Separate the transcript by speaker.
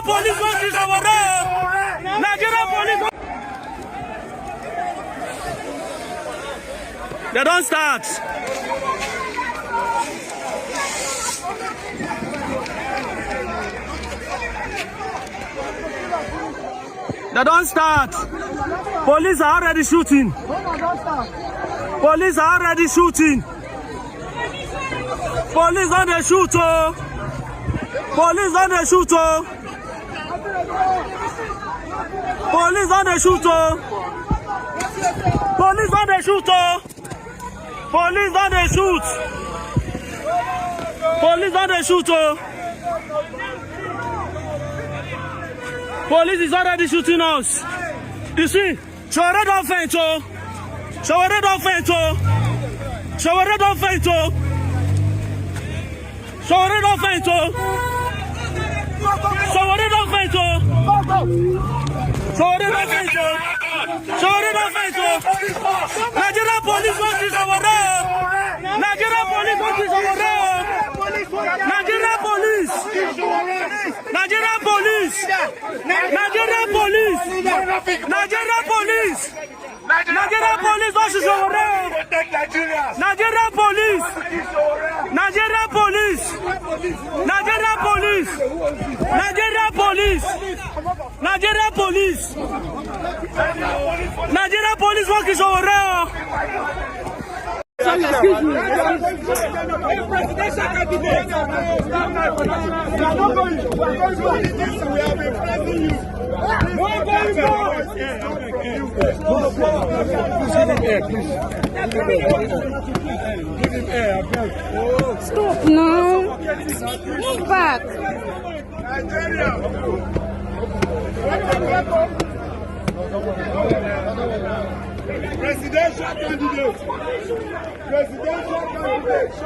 Speaker 1: police want to Sowore. Nigerian police. They don't start. They don't start. Police are already shooting. Police are already shooting. Police on the shoot. Police on the shoot. Police on the shoot. Police on the shoot. Police on the shoot. Police on the shoot. Police is already shooting us. You see, Sowore don't faint. Sowore don't faint. Sowore don't faint. Sowore don't faint. Sowore don't faint. Sowore don't faint. Sowore don't faint. Nigerian police want to Sowore. Nigerian police want to Sowore. Nigerian police. Nigerian police. Nigerian police. Nigerian police. Nigerian police want to Sowore. Nigerian police. Nigerian police. Nigerian police. Nigerian police. Nigerian police. Nigerian police want to Sowore.
Speaker 2: Excuse me. Presidential candidate. We are not going to. We have been pressing you.
Speaker 3: Stop now. Move back.
Speaker 2: Presidential candidate. Presidential candidate.